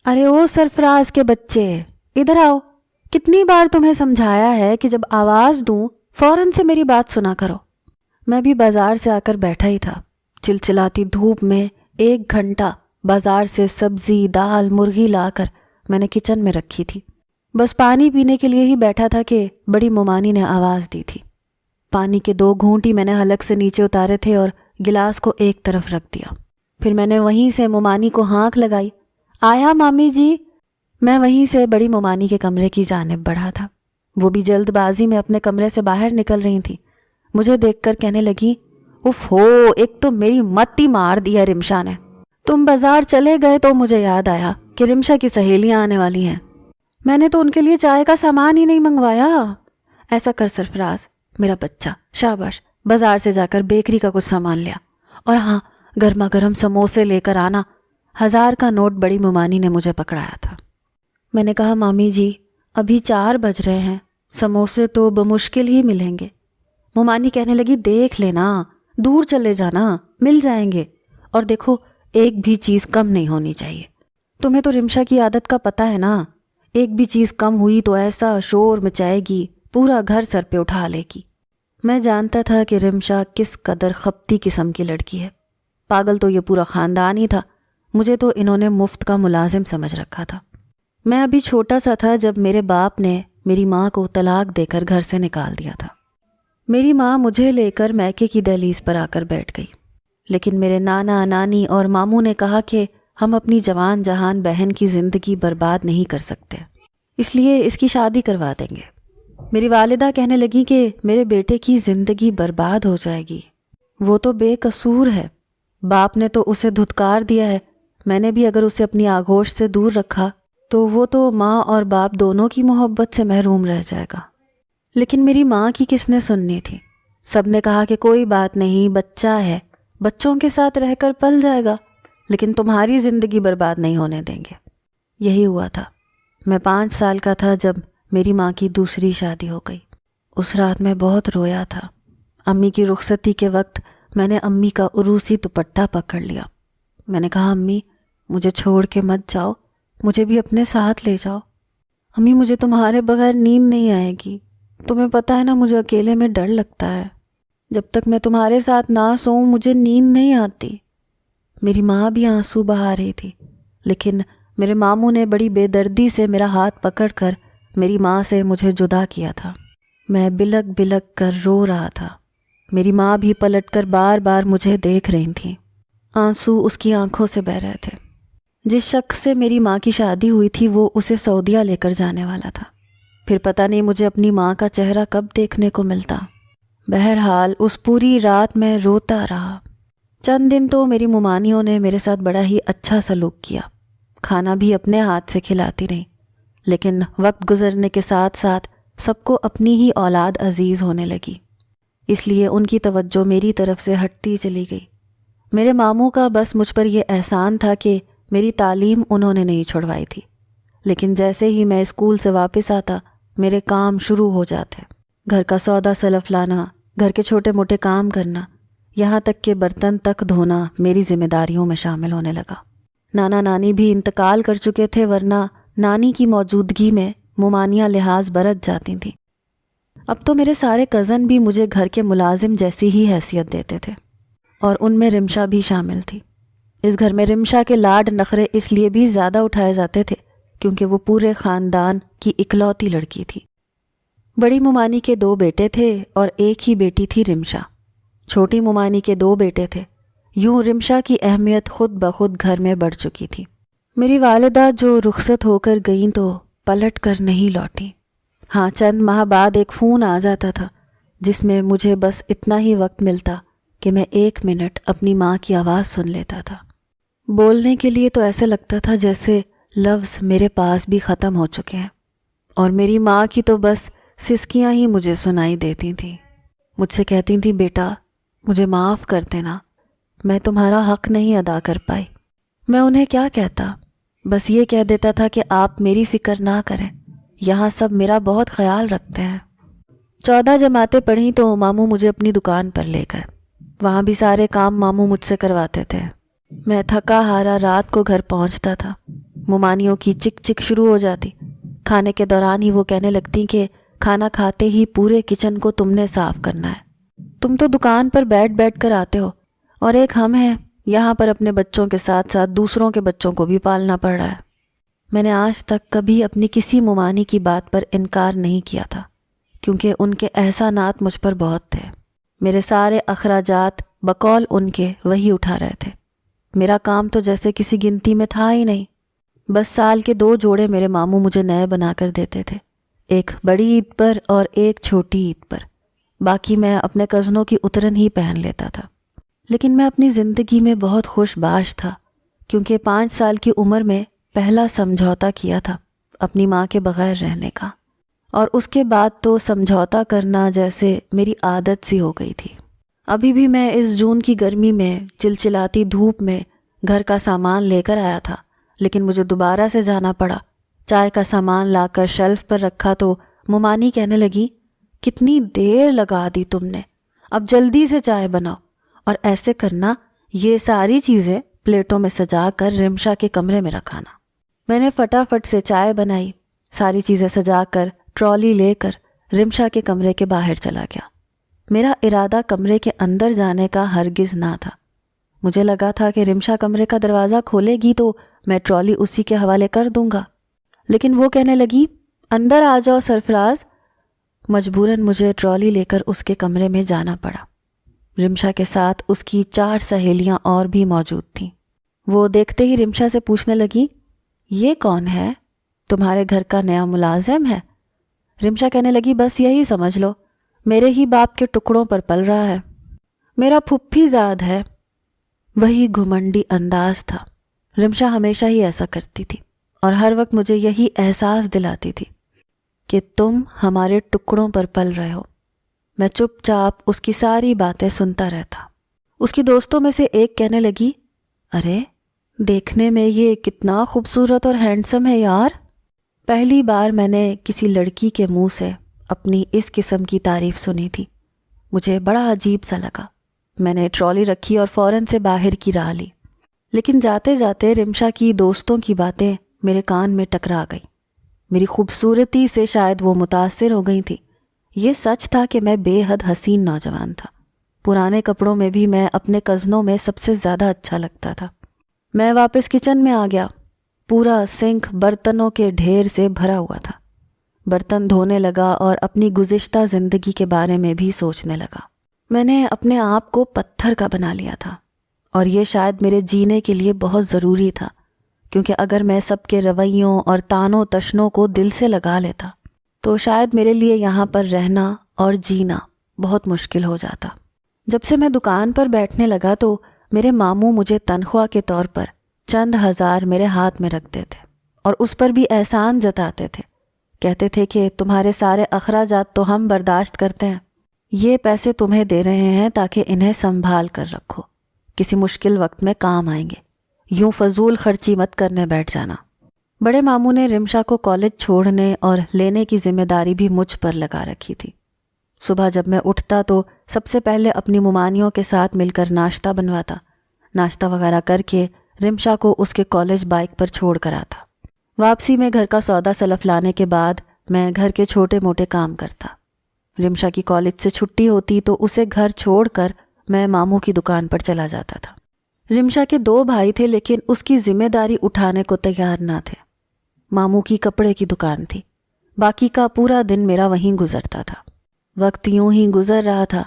ارے او سرفراز کے بچے، ادھر آؤ. کتنی بار تمہیں سمجھایا ہے کہ جب آواز دوں فوراً سے میری بات سنا کرو. میں بھی بازار سے آ کر بیٹھا ہی تھا. چلچلاتی دھوپ میں 1 گھنٹہ بازار سے سبزی دال مرغی لا کر میں نے کچن میں رکھی تھی. بس پانی پینے کے لیے ہی بیٹھا تھا کہ بڑی ممانی نے آواز دی تھی. پانی کے 2 گھونٹ ہی میں نے حلق سے نیچے اتارے تھے اور گلاس کو ایک طرف رکھ دیا. پھر میں نے وہیں سے ممانی کو ہانک لگائی، آیا مامی جی. میں وہیں سے بڑی ممانی کے کمرے کی جانب بڑھا تھا. وہ بھی جلد بازی میں اپنے کمرے سے باہر نکل رہی تھی. مجھے دیکھ کر کہنے لگی، اف ہو، ایک تو میری متی مار دی ہے رمشا نے. تم بازار چلے گئے تو مجھے یاد آیا کہ رمشا کی سہیلیاں آنے والی ہیں. میں نے تو ان کے لیے چائے کا سامان ہی نہیں منگوایا. ایسا کر سرفراز میرا بچہ، شاباش، بازار سے جا کر بیکری کا کچھ سامان لیا، اور ہاں گرما گرم سموسے لے کر آنا. 1000 کا نوٹ بڑی ممانی نے مجھے پکڑایا تھا. میں نے کہا، مامی جی ابھی 4 بج رہے ہیں، سموسے تو بمشکل ہی ملیں گے. ممانی کہنے لگی، دیکھ لینا، دور چلے جانا، مل جائیں گے. اور دیکھو، ایک بھی چیز کم نہیں ہونی چاہیے. تمہیں تو رمشا کی عادت کا پتہ ہے نا، ایک بھی چیز کم ہوئی تو ایسا شور مچائے گی، پورا گھر سر پہ اٹھا لے گی. میں جانتا تھا کہ رمشا کس قدر خپتی قسم کی لڑکی ہے. پاگل تو یہ پورا خاندان ہی تھا. مجھے تو انہوں نے مفت کا ملازم سمجھ رکھا تھا. میں ابھی چھوٹا سا تھا جب میرے باپ نے میری ماں کو طلاق دے کر گھر سے نکال دیا تھا. میری ماں مجھے لے کر میکے کی دہلیز پر آ کر بیٹھ گئی. لیکن میرے نانا نانی اور ماموں نے کہا کہ ہم اپنی جوان جہان بہن کی زندگی برباد نہیں کر سکتے، اس لیے اس کی شادی کروا دیں گے. میری والدہ کہنے لگی کہ میرے بیٹے کی زندگی برباد ہو جائے گی، وہ تو بے قصور ہے، باپ نے تو اسے دھتکار دیا ہے. میں نے بھی اگر اسے اپنی آغوش سے دور رکھا تو وہ تو ماں اور باپ دونوں کی محبت سے محروم رہ جائے گا. لیکن میری ماں کی کس نے سننی تھی؟ سب نے کہا کہ کوئی بات نہیں، بچہ ہے، بچوں کے ساتھ رہ کر پل جائے گا، لیکن تمہاری زندگی برباد نہیں ہونے دیں گے. یہی ہوا تھا. میں 5 سال کا تھا جب میری ماں کی دوسری شادی ہو گئی. اس رات میں بہت رویا تھا. امی کی رخصتی کے وقت میں نے امی کا عروسی دوپٹہ پکڑ لیا. میں نے کہا، امی مجھے چھوڑ کے مت جاؤ، مجھے بھی اپنے ساتھ لے جاؤ. امی مجھے تمہارے بغیر نیند نہیں آئے گی، تمہیں پتہ ہے نا مجھے اکیلے میں ڈر لگتا ہے، جب تک میں تمہارے ساتھ نہ سوؤں مجھے نیند نہیں آتی. میری ماں بھی آنسو بہا رہی تھی، لیکن میرے ماموں نے بڑی بے دردی سے میرا ہاتھ پکڑ کر میری ماں سے مجھے جدا کیا تھا. میں بلک بلک کر رو رہا تھا. میری ماں بھی پلٹ کر بار بار مجھے دیکھ رہی تھیں. آنسو اس کی آنکھوں سے بہہ رہے تھے. جس شخص سے میری ماں کی شادی ہوئی تھی وہ اسے سعودیہ لے کر جانے والا تھا. پھر پتہ نہیں مجھے اپنی ماں کا چہرہ کب دیکھنے کو ملتا. بہرحال اس پوری رات میں روتا رہا. چند دن تو میری ممانیوں نے میرے ساتھ بڑا ہی اچھا سلوک کیا، کھانا بھی اپنے ہاتھ سے کھلاتی رہیں. لیکن وقت گزرنے کے ساتھ ساتھ سب کو اپنی ہی اولاد عزیز ہونے لگی، اس لیے ان کی توجہ میری طرف سے ہٹتی چلی گئی. میرے ماموں کا بس مجھ پر یہ احسان تھا کہ میری تعلیم انہوں نے نہیں چھڑوائی تھی. لیکن جیسے ہی میں اسکول سے واپس آتا میرے کام شروع ہو جاتے. گھر کا سودا سلف لانا، گھر کے چھوٹے موٹے کام کرنا، یہاں تک کہ برتن تک دھونا میری ذمہ داریوں میں شامل ہونے لگا. نانا نانی بھی انتقال کر چکے تھے، ورنہ نانی کی موجودگی میں ممانیاں لحاظ برت جاتی تھیں. اب تو میرے سارے کزن بھی مجھے گھر کے ملازم جیسی ہی حیثیت دیتے تھے، اور ان میں رمشا بھی شامل تھی. اس گھر میں رمشا کے لاڈ نخرے اس لیے بھی زیادہ اٹھائے جاتے تھے کیونکہ وہ پورے خاندان کی اکلوتی لڑکی تھی. بڑی ممانی کے 2 بیٹے تھے اور ایک ہی بیٹی تھی رمشا. چھوٹی ممانی کے 2 بیٹے تھے. یوں رمشا کی اہمیت خود بخود گھر میں بڑھ چکی تھی. میری والدہ جو رخصت ہو کر گئیں تو پلٹ کر نہیں لوٹی. ہاں، چند ماہ بعد ایک فون آ جاتا تھا جس میں مجھے بس اتنا ہی وقت ملتا کہ میں 1 منٹ اپنی ماں کی آواز سن لیتا تھا. بولنے کے لیے تو ایسے لگتا تھا جیسے لفظ میرے پاس بھی ختم ہو چکے ہیں، اور میری ماں کی تو بس سسکیاں ہی مجھے سنائی دیتی تھیں. مجھ سے کہتی تھیں، بیٹا مجھے معاف کر دینا، میں تمہارا حق نہیں ادا کر پائی. میں انہیں کیا کہتا، بس یہ کہہ دیتا تھا کہ آپ میری فکر نہ کریں، یہاں سب میرا بہت خیال رکھتے ہیں. 14 جماعتیں پڑھیں تو ماموں مجھے اپنی دکان پر لے گئے. وہاں بھی سارے کام ماموں مجھ سے کرواتے تھے. میں تھکا ہارا رات کو گھر پہنچتا تھا. ممانیوں کی چک چک شروع ہو جاتی۔ کھانے کے دوران ہی وہ کہنے لگتی کہ کھانا کھاتے ہی پورے کچن کو تم نے صاف کرنا ہے، تم تو دکان پر بیٹھ کر آتے ہو، اور ایک ہم ہیں یہاں پر اپنے بچوں کے ساتھ ساتھ دوسروں کے بچوں کو بھی پالنا پڑ رہا ہے۔ میں نے آج تک کبھی اپنی کسی ممانی کی بات پر انکار نہیں کیا تھا، کیونکہ ان کے احسانات مجھ پر بہت تھے۔ میرے سارے اخراجات بقول ان کے وہی اٹھا رہے تھے۔ میرا کام تو جیسے کسی گنتی میں تھا ہی نہیں۔ بس سال کے 2 جوڑے میرے ماموں مجھے نئے بنا کر دیتے تھے، ایک بڑی عید پر اور ایک چھوٹی عید پر۔ باقی میں اپنے کزنوں کی اترن ہی پہن لیتا تھا۔ لیکن میں اپنی زندگی میں بہت خوش باش تھا، کیونکہ 5 سال کی عمر میں پہلا سمجھوتا کیا تھا اپنی ماں کے بغیر رہنے کا، اور اس کے بعد تو سمجھوتا کرنا جیسے میری عادت سی ہو گئی تھی۔ ابھی بھی میں اس جون کی گرمی میں چلچلاتی دھوپ میں گھر کا سامان لے کر آیا تھا، لیکن مجھے دوبارہ سے جانا پڑا۔ چائے کا سامان لا کر شیلف پر رکھا تو ممانی کہنے لگی، کتنی دیر لگا دی تم نے، اب جلدی سے چائے بناؤ، اور ایسے کرنا یہ ساری چیزیں پلیٹوں میں سجا کر رمشا کے کمرے میں رکھانا۔ میں نے فٹافٹ سے چائے بنائی، ساری چیزیں سجا کر ٹرالی لے کر رمشا کے کمرے کے باہر چلا گیا۔ میرا ارادہ کمرے کے اندر جانے کا ہرگز نہ تھا۔ مجھے لگا تھا کہ رمشا کمرے کا دروازہ کھولے گی تو میں ٹرالی اسی کے حوالے کر دوں گا، لیکن وہ کہنے لگی، اندر آ جاؤ سرفراز۔ مجبوراً مجھے ٹرالی لے کر اس کے کمرے میں جانا پڑا۔ رمشا کے ساتھ اس کی 4 سہیلیاں اور بھی موجود تھیں۔ وہ دیکھتے ہی رمشا سے پوچھنے لگی، یہ کون ہے؟ تمہارے گھر کا نیا ملازم ہے؟ رمشا کہنے لگی، بس یہی سمجھ لو، میرے ہی باپ کے ٹکڑوں پر پل رہا ہے، میرا پھپھی زاد ہے۔ وہی گھمنڈی انداز تھا۔ رمشا ہمیشہ ہی ایسا کرتی تھی، اور ہر وقت مجھے یہی احساس دلاتی تھی کہ تم ہمارے ٹکڑوں پر پل رہے ہو۔ میں چپ چاپ اس کی ساری باتیں سنتا رہتا۔ اس کی دوستوں میں سے ایک کہنے لگی، ارے دیکھنے میں یہ کتنا خوبصورت اور ہینڈسم ہے یار۔ پہلی بار میں نے کسی لڑکی کے منہ سے اپنی اس قسم کی تعریف سنی تھی۔ مجھے بڑا عجیب سا لگا۔ میں نے ٹرالی رکھی اور فوراً سے باہر کی راہ لی، لیکن جاتے جاتے رمشا کی دوستوں کی باتیں میرے کان میں ٹکرا گئیں۔ میری خوبصورتی سے شاید وہ متاثر ہو گئی تھی۔ یہ سچ تھا کہ میں بے حد حسین نوجوان تھا۔ پرانے کپڑوں میں بھی میں اپنے کزنوں میں سب سے زیادہ اچھا لگتا تھا۔ میں واپس کچن میں آ گیا۔ پورا سنک برتنوں کے ڈھیر سے بھرا ہوا تھا۔ برتن دھونے لگا اور اپنی گزشتہ زندگی کے بارے میں بھی سوچنے لگا۔ میں نے اپنے آپ کو پتھر کا بنا لیا تھا، اور یہ شاید میرے جینے کے لیے بہت ضروری تھا، کیونکہ اگر میں سب کے رویوں اور تانوں تشنوں کو دل سے لگا لیتا تو شاید میرے لیے یہاں پر رہنا اور جینا بہت مشکل ہو جاتا۔ جب سے میں دکان پر بیٹھنے لگا تو میرے ماموں مجھے تنخواہ کے طور پر چند ہزار میرے ہاتھ میں رکھتے تھے، اور اس پر بھی احسان جتاتے تھے۔ کہتے تھے کہ تمہارے سارے اخراجات تو ہم برداشت کرتے ہیں، یہ پیسے تمہیں دے رہے ہیں تاکہ انہیں سنبھال کر رکھو، کسی مشکل وقت میں کام آئیں گے، یوں فضول خرچی مت کرنے بیٹھ جانا۔ بڑے ماموں نے رمشا کو کالج چھوڑنے اور لینے کی ذمہ داری بھی مجھ پر لگا رکھی تھی۔ صبح جب میں اٹھتا تو سب سے پہلے اپنی ممانیوں کے ساتھ مل کر ناشتہ بنواتا، ناشتہ وغیرہ کر کے رمشا کو اس کے کالج بائک پر چھوڑ کر آتا۔ واپسی میں گھر کا سودا سلف لانے کے بعد میں گھر کے چھوٹے موٹے کام کرتا۔ رمشا کی کالج سے چھٹی ہوتی تو اسے گھر چھوڑ کر میں ماموں کی دکان پر چلا جاتا تھا۔ رمشا کے 2 بھائی تھے، لیکن اس کی ذمہ داری اٹھانے کو تیار نہ تھے۔ ماموں کی کپڑے کی دکان تھی، باقی کا پورا دن میرا وہیں گزرتا تھا۔ وقت یوں ہی گزر رہا تھا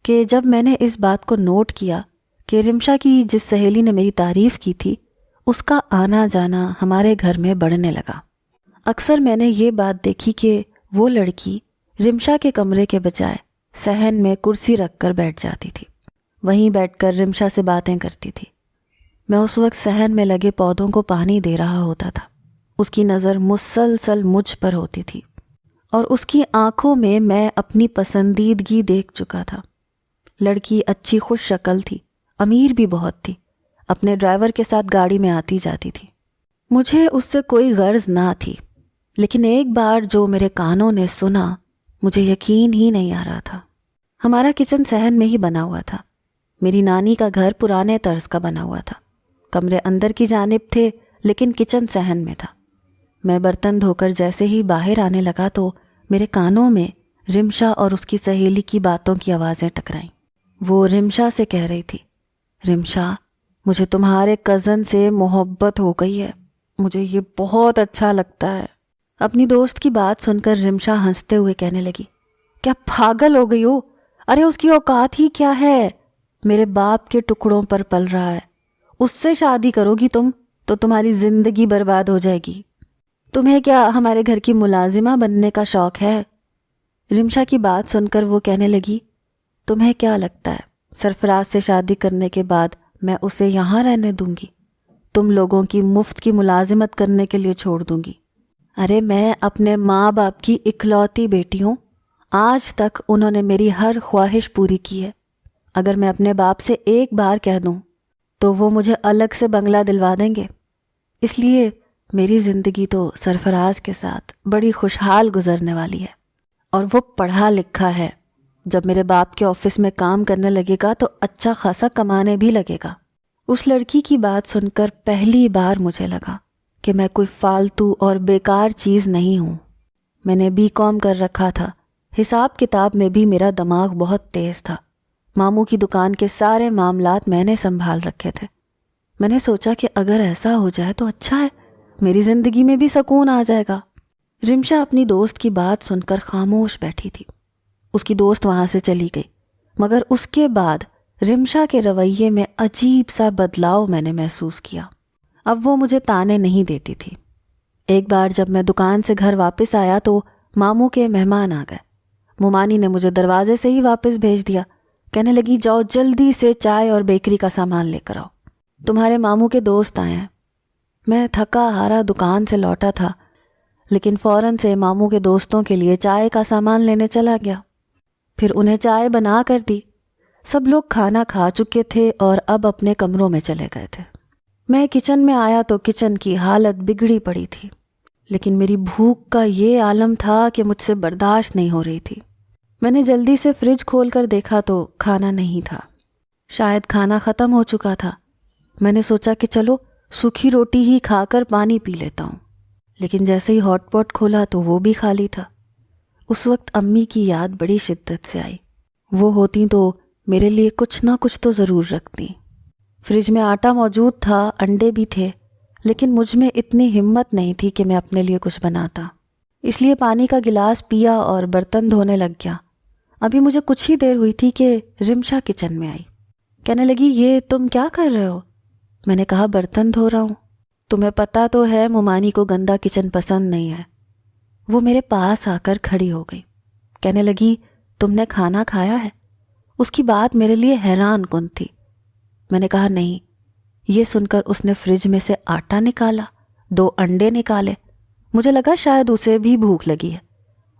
کہ جب میں نے اس بات کو نوٹ کیا کہ رمشا کی جس سہیلی نے میری تعریف کی تھی، اس کا آنا جانا ہمارے گھر میں بڑھنے لگا۔ اکثر میں نے یہ بات دیکھی کہ وہ لڑکی رمشا کے کمرے کے بجائے صحن میں کرسی رکھ کر بیٹھ جاتی تھی، وہیں بیٹھ کر رمشا سے باتیں کرتی تھی۔ میں اس وقت صحن میں لگے پودوں کو پانی دے رہا ہوتا تھا۔ اس کی نظر مسلسل مجھ پر ہوتی تھی، اور اس کی آنکھوں میں میں اپنی پسندیدگی دیکھ چکا تھا۔ لڑکی اچھی خوش شکل تھی، امیر بھی بہت تھی، اپنے ڈرائیور کے ساتھ گاڑی میں آتی جاتی تھی۔ مجھے اس سے کوئی غرض نہ تھی، لیکن ایک بار جو میرے کانوں نے سنا مجھے یقین ہی نہیں آ رہا تھا۔ ہمارا کچن صحن میں ہی بنا ہوا تھا۔ میری نانی کا گھر پرانے طرز کا بنا ہوا تھا۔ کمرے اندر کی جانب تھے، لیکن کچن صحن میں تھا۔ میں برتن دھو کر جیسے ہی باہر آنے لگا تو میرے کانوں میں رمشا اور اس کی سہیلی کی باتوں کی آوازیں ٹکرائیں۔ وہ رمشا سے کہہ رہی تھی، رمشا مجھے تمہارے کزن سے محبت ہو گئی ہے، مجھے یہ بہت اچھا لگتا ہے۔ اپنی دوست کی بات سن کر رمشا ہنستے ہوئے کہنے لگی، کیا پاگل ہو گئی ہو؟ ارے اس کی اوقات ہی کیا ہے، میرے باپ کے ٹکڑوں پر پل رہا ہے، اس سے شادی کرو گی تم تو تمہاری زندگی برباد ہو جائے گی۔ تمہیں کیا ہمارے گھر کی ملازمہ بننے کا شوق ہے؟ رمشا کی بات سن کر وہ کہنے لگی، تمہیں کیا لگتا ہے سرفراز سے شادی کرنے کے بعد میں اسے یہاں رہنے دوں گی؟ تم لوگوں کی مفت کی ملازمت کرنے کے لیے چھوڑ دوں گی؟ ارے میں اپنے ماں باپ کی اکلوتی بیٹی ہوں، آج تک انہوں نے میری ہر خواہش پوری کی ہے۔ اگر میں اپنے باپ سے ایک بار کہہ دوں تو وہ مجھے الگ سے بنگلہ دلوا دیں گے، اس لیے میری زندگی تو سرفراز کے ساتھ بڑی خوشحال گزرنے والی ہے، اور وہ پڑھا لکھا ہے، جب میرے باپ کے آفس میں کام کرنے لگے گا تو اچھا خاصا کمانے بھی لگے گا۔ اس لڑکی کی بات سن کر پہلی بار مجھے لگا کہ میں کوئی فالتو اور بیکار چیز نہیں ہوں۔ میں نے BCom کر رکھا تھا، حساب کتاب میں بھی میرا دماغ بہت تیز تھا، ماموں کی دکان کے سارے معاملات میں نے سنبھال رکھے تھے۔ میں نے سوچا کہ اگر ایسا ہو جائے تو اچھا ہے، میری زندگی میں بھی سکون آ جائے گا۔ رمشا اپنی دوست کی بات سن کر خاموش بیٹھی تھی۔ اس کی دوست وہاں سے چلی گئی، مگر اس کے بعد رمشا کے رویے میں عجیب سا بدلاؤ میں نے محسوس کیا۔ اب وہ مجھے تانے نہیں دیتی تھی۔ ایک بار جب میں دکان سے گھر واپس آیا تو ماموں کے مہمان آ گئے۔ مومانی نے مجھے دروازے سے ہی واپس بھیج دیا، کہنے لگی جاؤ جلدی سے چائے اور بیکری کا سامان لے کر آؤ، تمہارے ماموں کے دوست آئے ہیں۔ میں تھکا ہارا دکان سے لوٹا تھا، لیکن فوراً سے ماموں کے دوستوں کے لیے چائے کا سامان لینے چلا گیا۔ پھر انہیں چائے بنا کر دی۔ سب لوگ کھانا کھا چکے تھے اور اب اپنے کمروں میں چلے گئے تھے۔ میں کچن میں آیا تو کچن کی حالت بگڑی پڑی تھی، لیکن میری بھوک کا یہ عالم تھا کہ مجھ سے برداشت نہیں ہو رہی تھی۔ میں نے جلدی سے فریج کھول کر دیکھا تو کھانا نہیں تھا، شاید کھانا ختم ہو چکا تھا۔ میں نے سوچا کہ چلو سوکھی روٹی ہی کھا کر پانی پی لیتا ہوں، لیکن جیسے ہی ہاٹ پاٹ کھولا تو وہ بھی خالی تھا۔ اس وقت امی کی یاد بڑی شدت سے آئی، وہ ہوتی تو میرے لیے کچھ نہ کچھ تو ضرور رکھتی۔ فریج میں آٹا موجود تھا، انڈے بھی تھے، لیکن مجھ میں اتنی ہمت نہیں تھی کہ میں اپنے لیے کچھ بناتا، اس لیے پانی کا گلاس پیا اور برتن دھونے لگ گیا۔ ابھی مجھے کچھ ہی دیر ہوئی تھی کہ رمشا کچن میں آئی، کہنے لگی یہ تم کیا کر رہے ہو؟ میں نے کہا برتن دھو رہا ہوں۔ تمہیں پتہ تو ہے مومانی کو گندا کچن پسند نہیں ہے۔ وہ میرے پاس آ کر کھڑی ہو گئی، کہنے لگی تم نے کھانا کھایا ہے؟ اس کی بات میرے لیے حیران کن تھی۔ میں نے کہا نہیں۔ یہ سن کر اس نے فریج میں سے آٹا نکالا، 2 انڈے نکالے۔ مجھے لگا شاید اسے بھی بھوک لگی ہے۔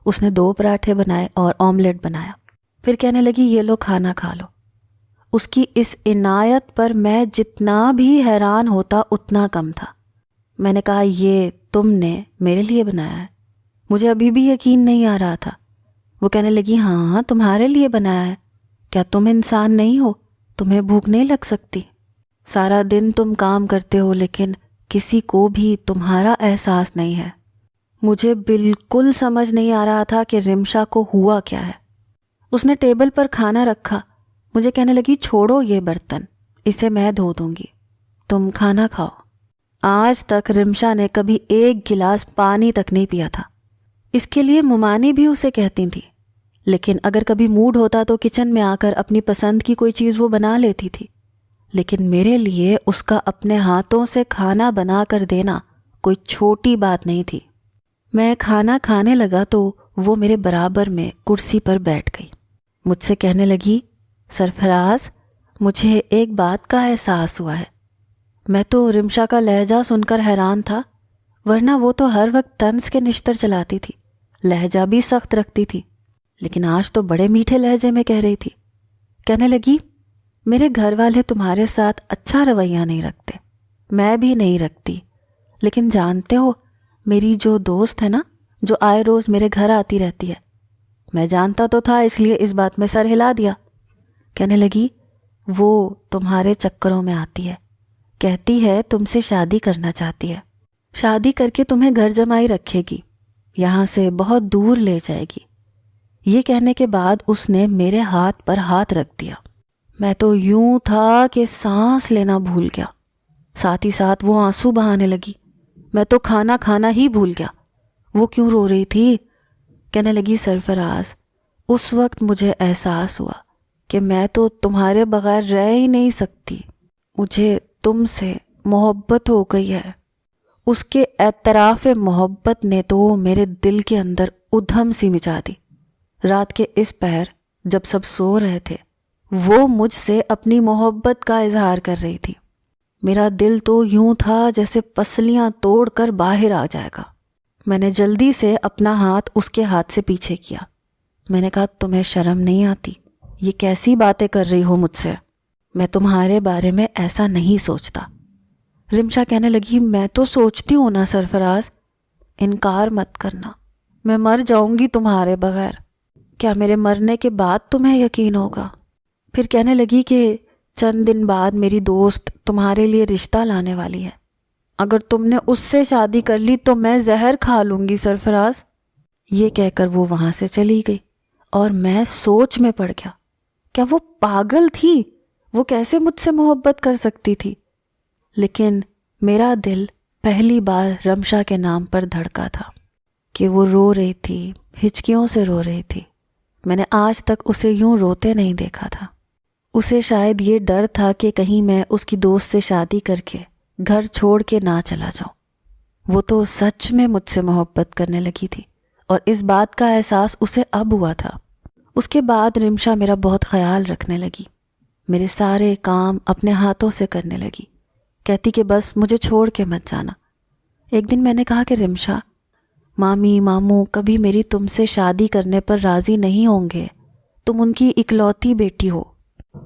اس نے 2 پراٹھے بنائے اور آملیٹ بنایا، پھر کہنے لگی یہ لو کھانا کھا لو۔ اس کی اس عنایت پر میں جتنا بھی حیران ہوتا اتنا کم تھا۔ میں نے کہا یہ تم نے میرے لیے بنایا ہے؟ مجھے ابھی بھی یقین نہیں آ رہا تھا۔ وہ کہنے لگی ہاں تمہارے لیے بنایا ہے، کیا تم انسان نہیں ہو؟ تمہیں بھوک نہیں لگ سکتی؟ سارا دن تم کام کرتے ہو لیکن کسی کو بھی تمہارا احساس نہیں ہے۔ مجھے بالکل سمجھ نہیں آ رہا تھا کہ رمشا کو ہوا کیا ہے۔ اس نے ٹیبل پر کھانا رکھا، مجھے کہنے لگی چھوڑو یہ برتن، اسے میں دھو دوں گی، تم کھانا کھاؤ۔ آج تک رمشا نے کبھی ایک گلاس پانی تک نہیں پیا تھا۔ اس کے لیے مومانی بھی اسے کہتی تھی، لیکن اگر کبھی موڈ ہوتا تو کچن میں آ کر اپنی پسند کی کوئی چیز وہ بنا لیتی تھی، لیکن میرے لیے اس کا اپنے ہاتھوں سے کھانا بنا کر دینا کوئی چھوٹی بات نہیں تھی۔ میں کھانا کھانے لگا تو وہ میرے برابر میں کرسی پر بیٹھ گئی۔ مجھ سے کہنے لگی سرفراز مجھے ایک بات کا احساس ہوا ہے۔ میں تو رمشا کا لہجہ سن کر حیران تھا، ورنہ وہ تو ہر وقت طنز کے نشتر چلاتی تھی، لہجہ بھی سخت رکھتی تھی، لیکن آج تو بڑے میٹھے لہجے میں کہہ رہی تھی۔ کہنے لگی میرے گھر والے تمہارے ساتھ اچھا رویہ نہیں رکھتے، میں بھی نہیں رکھتی، لیکن جانتے ہو میری جو دوست ہے نا، جو آئے روز میرے گھر آتی رہتی ہے، میں جانتا تو تھا اس لیے اس بات میں سر ہلا دیا۔ کہنے لگی وہ تمہارے چکروں میں آتی ہے، کہتی ہے تم سے شادی کرنا چاہتی ہے، شادی کر کے تمہیں گھر جمائی رکھے گی، یہاں سے بہت دور لے جائے گی۔ یہ کہنے کے بعد اس نے میرے ہاتھ پر ہاتھ رکھ دیا۔ میں تو یوں تھا کہ سانس لینا بھول گیا، ساتھ ہی ساتھ وہ آنسو بہانے لگی۔ میں تو کھانا کھانا ہی بھول گیا۔ وہ کیوں رو رہی تھی؟ کہنے لگی سرفراز، اس وقت مجھے احساس ہوا کہ میں تو تمہارے بغیر رہ ہی نہیں سکتی، مجھے تم سے محبت ہو گئی ہے۔ اس کے اعتراف محبت نے تو میرے دل کے اندر ادھم سی مچا دی۔ رات کے اس پہر جب سب سو رہے تھے، وہ مجھ سے اپنی محبت کا اظہار کر رہی تھی۔ میرا دل تو یوں تھا جیسے پسلیاں توڑ کر باہر آ جائے گا۔ میں نے جلدی سے اپنا ہاتھ اس کے ہاتھ سے پیچھے کیا۔ میں نے کہا تمہیں شرم نہیں آتی؟ یہ کیسی باتیں کر رہی ہو مجھ سے؟ میں تمہارے بارے میں ایسا نہیں سوچتا۔ رمشا کہنے لگی میں تو سوچتی ہوں نا سرفراز، انکار مت کرنا، میں مر جاؤں گی تمہارے بغیر۔ کیا میرے مرنے کے بعد تمہیں یقین ہوگا؟ پھر کہنے لگی کہ چند دن بعد میری دوست تمہارے لیے رشتہ لانے والی ہے، اگر تم نے اس سے شادی کر لی تو میں زہر کھا لوں گی سرفراز۔ یہ کہہ کر وہ وہاں سے چلی گئی اور میں سوچ میں پڑ گیا، کیا وہ پاگل تھی؟ وہ کیسے مجھ سے محبت کر سکتی تھی؟ لیکن میرا دل پہلی بار رمشا کے نام پر دھڑکا تھا کہ وہ رو رہی تھی، ہچکیوں سے رو رہی تھی۔ میں نے آج تک اسے یوں روتے نہیں دیکھا تھا۔ اسے شاید یہ ڈر تھا کہ کہیں میں اس کی دوست سے شادی کر کے گھر چھوڑ کے نہ چلا جاؤں۔ وہ تو سچ میں مجھ سے محبت کرنے لگی تھی اور اس بات کا احساس اسے اب ہوا تھا۔ اس کے بعد رمشا میرا بہت خیال رکھنے لگی، میرے سارے کام اپنے ہاتھوں سے کرنے لگی، کہتی کہ بس مجھے چھوڑ کے مت جانا۔ ایک دن میں نے کہا کہ رمشا، مامی ماموں کبھی میری تم سے شادی کرنے پر راضی نہیں ہوں گے، تم ان کی اکلوتی بیٹی ہو،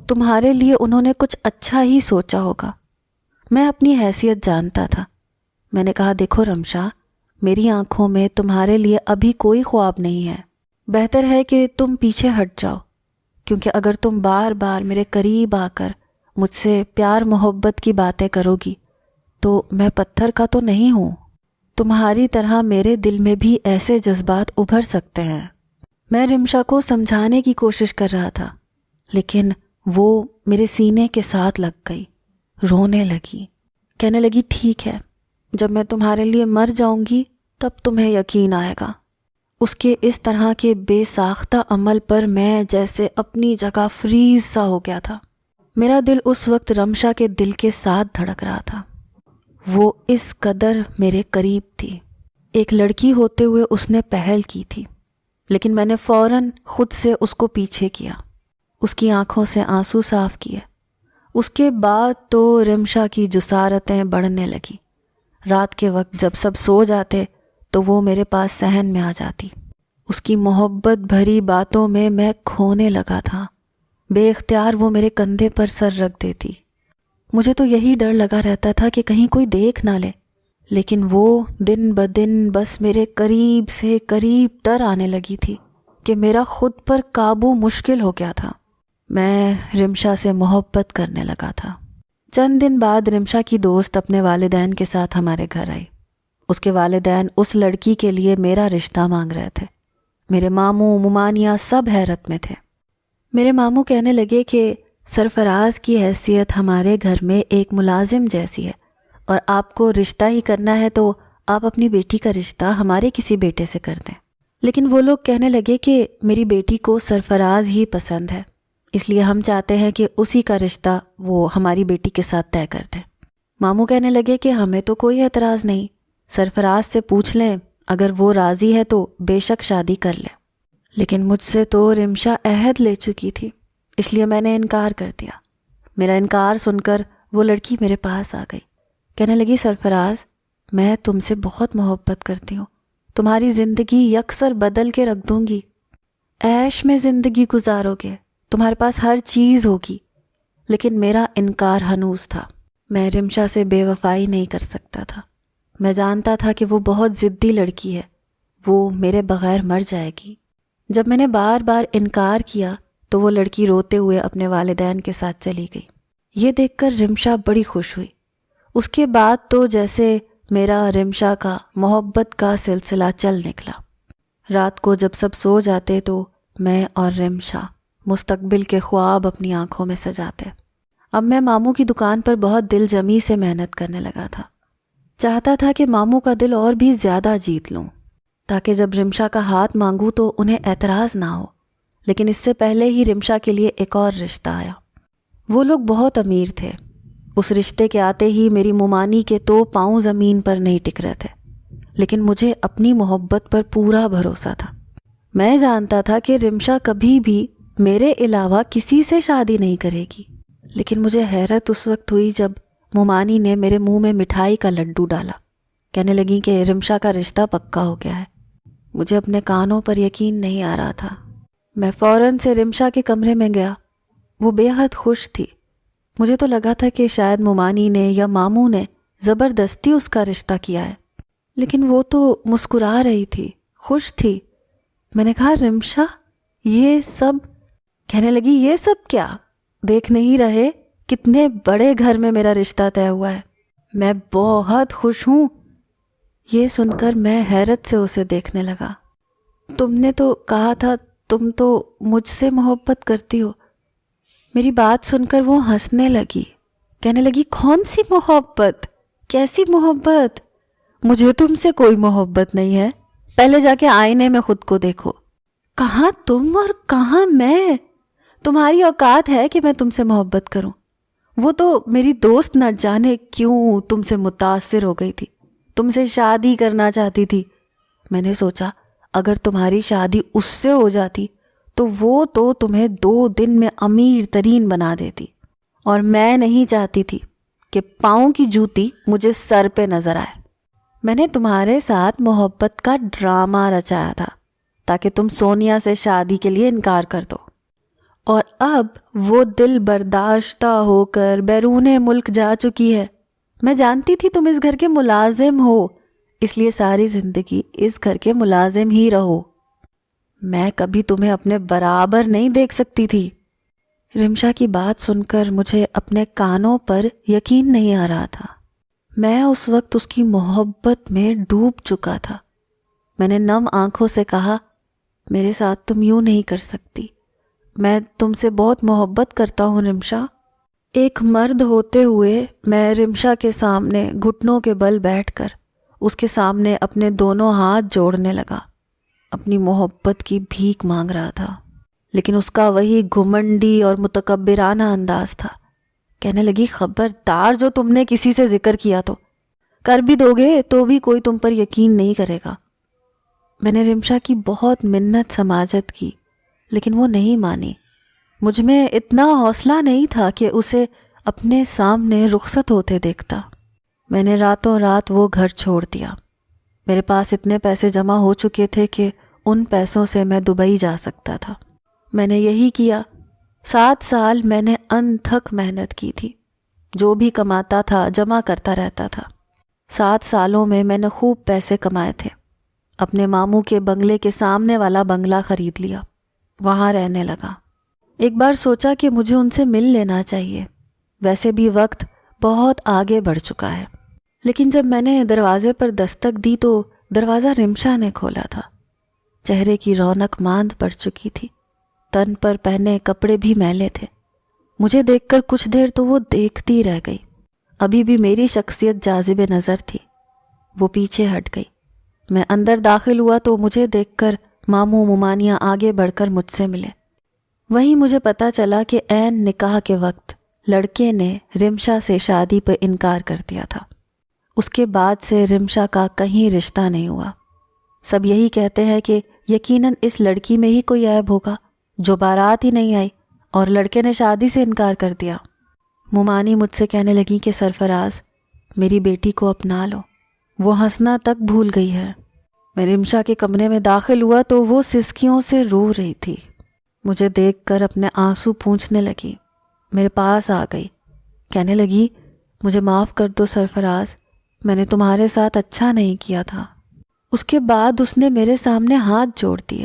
تمہارے لیے انہوں نے کچھ اچھا ہی سوچا ہوگا۔ میں اپنی حیثیت جانتا تھا۔ میں نے کہا دیکھو رمشا، میری آنکھوں میں تمہارے لیے ابھی کوئی خواب نہیں ہے، بہتر ہے کہ تم پیچھے ہٹ جاؤ، کیونکہ اگر تم بار بار میرے قریب آ کر مجھ سے پیار محبت کی باتیں کرو گی تو میں پتھر کا تو نہیں ہوں، تمہاری طرح میرے دل میں بھی ایسے جذبات ابھر سکتے ہیں۔ میں رمشا کو سمجھانے کی کوشش کر رہا تھا، لیکن وہ میرے سینے کے ساتھ لگ گئی، رونے لگی، کہنے لگی ٹھیک ہے، جب میں تمہارے لیے مر جاؤں گی تب تمہیں یقین آئے گا۔ اس کے اس طرح کے بے ساختہ عمل پر میں جیسے اپنی جگہ فریز سا ہو گیا تھا۔ میرا دل اس وقت رمشا کے دل کے ساتھ دھڑک رہا تھا۔ وہ اس قدر میرے قریب تھی، ایک لڑکی ہوتے ہوئے اس نے پہل کی تھی، لیکن میں نے فوراً خود سے اس کو پیچھے کیا، اس کی آنکھوں سے آنسو صاف کیے۔ اس کے بعد تو رمشا کی جسارتیں بڑھنے لگی۔ رات کے وقت جب سب سو جاتے تو وہ میرے پاس صحن میں آ جاتی۔ اس کی محبت بھری باتوں میں میں کھونے لگا تھا۔ بے اختیار وہ میرے کندھے پر سر رکھ دیتی۔ مجھے تو یہی ڈر لگا رہتا تھا کہ کہیں کوئی دیکھ نہ لے، لیکن وہ دن بدن بس میرے قریب سے قریب تر آنے لگی تھی کہ میرا خود پر قابو مشکل ہو گیا تھا۔ میں رمشا سے محبت کرنے لگا تھا۔ چند دن بعد رمشا کی دوست اپنے والدین کے ساتھ ہمارے گھر آئی۔ اس کے والدین اس لڑکی کے لیے میرا رشتہ مانگ رہے تھے۔ میرے ماموں ممانیاں سب حیرت میں تھے۔ میرے ماموں کہنے لگے کہ سرفراز کی حیثیت ہمارے گھر میں ایک ملازم جیسی ہے، اور آپ کو رشتہ ہی کرنا ہے تو آپ اپنی بیٹی کا رشتہ ہمارے کسی بیٹے سے کر دیں۔ لیکن وہ لوگ کہنے لگے کہ میری بیٹی کو سرفراز ہی پسند ہے، اس لیے ہم چاہتے ہیں کہ اسی کا رشتہ وہ ہماری بیٹی کے ساتھ طے کر دیں۔ ماموں کہنے لگے کہ ہمیں تو کوئی اعتراض نہیں، سرفراز سے پوچھ لیں، اگر وہ راضی ہے تو بے شک شادی کر لیں۔ لیکن مجھ سے تو رمشا عہد لے چکی تھی، اس لیے میں نے انکار کر دیا۔ میرا انکار سن کر وہ لڑکی میرے پاس آ گئی، کہنے لگی سرفراز، میں تم سے بہت محبت کرتی ہوں، تمہاری زندگی یکسر بدل کے رکھ دوں گی، عیش میں زندگی گزارو گے، تمہارے پاس ہر چیز ہوگی۔ لیکن میرا انکار ہنوز تھا۔ میں رمشا سے بے وفائی نہیں کر سکتا تھا۔ میں جانتا تھا کہ وہ بہت ضدی لڑکی ہے، وہ میرے بغیر مر جائے گی۔ جب میں نے بار بار انکار کیا تو وہ لڑکی روتے ہوئے اپنے والدین کے ساتھ چلی گئی۔ یہ دیکھ کر رمشا بڑی خوش ہوئی۔ اس کے بعد تو جیسے میرا رمشا کا محبت کا سلسلہ چل نکلا۔ رات کو جب سب سو جاتے تو میں اور رمشا مستقبل کے خواب اپنی آنکھوں میں سجاتے۔ اب میں ماموں کی دکان پر بہت دل جمی سے محنت کرنے لگا تھا۔ چاہتا تھا کہ ماموں کا دل اور بھی زیادہ جیت لوں تاکہ جب رمشا کا ہاتھ مانگوں تو انہیں اعتراض نہ ہو۔ لیکن اس سے پہلے ہی رمشا کے لیے ایک اور رشتہ آیا۔ وہ لوگ بہت امیر تھے۔ اس رشتے کے آتے ہی میری مومانی کے تو پاؤں زمین پر نہیں ٹک رہے تھے، لیکن مجھے اپنی محبت پر پورا بھروسہ تھا۔ میں جانتا تھا کہ رمشا کبھی بھی میرے علاوہ کسی سے شادی نہیں کرے گی، لیکن مجھے حیرت اس وقت ہوئی جب مومانی نے میرے منہ میں مٹھائی کا لڈو ڈالا۔ کہنے لگی کہ رمشا کا رشتہ پکا ہو گیا ہے۔ مجھے اپنے کانوں پر یقین نہیں آ رہا تھا۔ میں فوراً سے رمشا کے کمرے میں گیا۔ وہ بے حد خوش تھی۔ مجھے تو لگا تھا کہ شاید مومانی نے یا ماموں نے زبردستی اس کا رشتہ کیا ہے، لیکن وہ تو مسکرا رہی تھی، خوش تھی۔ میں نے کہا رمشا یہ سب؟ کہنے لگی یہ سب کیا؟ دیکھ نہیں رہے کتنے بڑے گھر میں میرا رشتہ طے ہوا ہے؟ میں بہت خوش ہوں۔ یہ سن کر میں حیرت سے اسے دیکھنے لگا۔ تم نے تو کہا تھا تم تو مجھ سے محبت کرتی ہو۔ میری بات سن کر وہ ہنسنے لگی، کہنے لگی کون سی محبت؟ کیسی محبت؟ مجھے تم سے کوئی محبت نہیں ہے۔ پہلے جا کے آئینے میں خود کو دیکھو۔ کہاں تم اور کہاں میں؟ تمہاری اوقات ہے کہ میں تم سے محبت کروں؟ وہ تو میری دوست نہ جانے کیوں تم سے متاثر ہو گئی تھی، تم سے شادی کرنا چاہتی تھی۔ میں نے سوچا اگر تمہاری شادی اس سے ہو جاتی تو وہ تو تمہیں 2 دن میں امیر ترین بنا دیتی، اور میں نہیں چاہتی تھی کہ پاؤں کی جوتی مجھے سر پہ نظر آئے۔ میں نے تمہارے ساتھ محبت کا ڈرامہ رچایا تھا تاکہ تم سونیا سے شادی کے لیے انکار کر دو، اور اب وہ دل برداشتہ ہو کر بیرون ملک جا چکی ہے۔ میں جانتی تھی تم اس گھر کے ملازم ہو، اس لیے ساری زندگی اس گھر کے ملازم ہی رہو۔ میں کبھی تمہیں اپنے برابر نہیں دیکھ سکتی تھی۔ رمشا کی بات سن کر مجھے اپنے کانوں پر یقین نہیں آ رہا تھا۔ میں اس وقت اس کی محبت میں ڈوب چکا تھا۔ میں نے نم آنکھوں سے کہا میرے ساتھ تم یوں نہیں کر سکتی، میں تم سے بہت محبت کرتا ہوں رمشا۔ ایک مرد ہوتے ہوئے میں رمشا کے سامنے گھٹنوں کے بل بیٹھ کر اس کے سامنے اپنے دونوں ہاتھ جوڑنے لگا، اپنی محبت کی بھیک مانگ رہا تھا، لیکن اس کا وہی گھمنڈی اور متکبرانہ انداز تھا۔ کہنے لگی خبردار جو تم نے کسی سے ذکر کیا تو کر بھی دو گے تو بھی کوئی تم پر یقین نہیں کرے گا۔ میں نے رمشا کی بہت منت سماجت کی، لیکن وہ نہیں مانی۔ مجھ میں اتنا حوصلہ نہیں تھا کہ اسے اپنے سامنے رخصت ہوتے دیکھتا۔ میں نے راتوں رات وہ گھر چھوڑ دیا۔ میرے پاس اتنے پیسے جمع ہو چکے تھے کہ ان پیسوں سے میں دبئی جا سکتا تھا۔ میں نے یہی کیا۔ 7 سال میں نے انتھک محنت کی تھی، جو بھی کماتا تھا جمع کرتا رہتا تھا۔ 7 سالوں میں میں نے خوب پیسے کمائے تھے۔ اپنے ماموں کے بنگلے کے سامنے والا بنگلہ خرید لیا، وہاں رہنے لگا۔ ایک بار سوچا کہ مجھے ان سے مل لینا چاہیے، ویسے بھی وقت بہت آگے بڑھ چکا ہے۔ لیکن جب میں نے دروازے پر دستک دی تو دروازہ رمشا نے کھولا تھا۔ چہرے کی رونق ماند پڑ چکی تھی، تن پر پہنے کپڑے بھی میلے تھے۔ مجھے دیکھ کر کچھ دیر تو وہ دیکھتی رہ گئی۔ ابھی بھی میری شخصیت جاذب نظر تھی۔ وہ پیچھے ہٹ گئی۔ میں اندر داخل ہوا تو مجھے دیکھ کر ماموں ممانیاں آگے بڑھ کر مجھ سے ملے۔ وہیں مجھے پتا چلا کہ عین نکاح کے وقت لڑکے نے رمشا سے شادی پر انکار کر دیا تھا۔ اس کے بعد سے رمشا کا کہیں رشتہ نہیں ہوا۔ سب یہی کہتے ہیں کہ یقیناً اس لڑکی میں ہی کوئی عیب ہوگا جو بارات ہی نہیں آئی اور لڑکے نے شادی سے انکار کر دیا۔ مومانی مجھ سے کہنے لگی کہ سرفراز میری بیٹی کو اپنا لو، وہ ہنسنا تک بھول گئی ہے۔ میں رمشا کے کمرے میں داخل ہوا تو وہ سسکیوں سے رو رہی تھی۔ مجھے دیکھ کر اپنے آنسو پونچھنے لگی، میرے پاس آ گئی، کہنے لگی مجھے معاف کر دو سرفراز، میں نے تمہارے ساتھ اچھا نہیں کیا تھا۔ اس کے بعد اس نے میرے سامنے ہاتھ جوڑ دیے،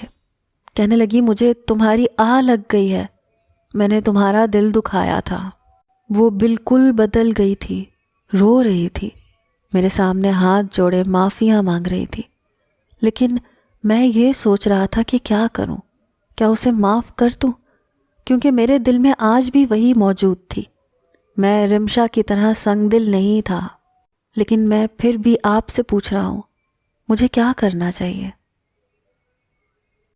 کہنے لگی مجھے تمہاری آہ لگ گئی ہے، میں نے تمہارا دل دکھایا تھا۔ وہ بالکل بدل گئی تھی، رو رہی تھی، میرے سامنے ہاتھ جوڑے معافیاں مانگ رہی تھی، لیکن میں یہ سوچ رہا تھا کہ کیا کروں، کیا اسے معاف کر دوں، کیونکہ میرے دل میں آج بھی وہی موجود تھی۔ میں رمشا کی طرح سنگ دل نہیں تھا، لیکن میں پھر بھی آپ سے پوچھ رہا ہوں، مجھے کیا کرنا چاہیے؟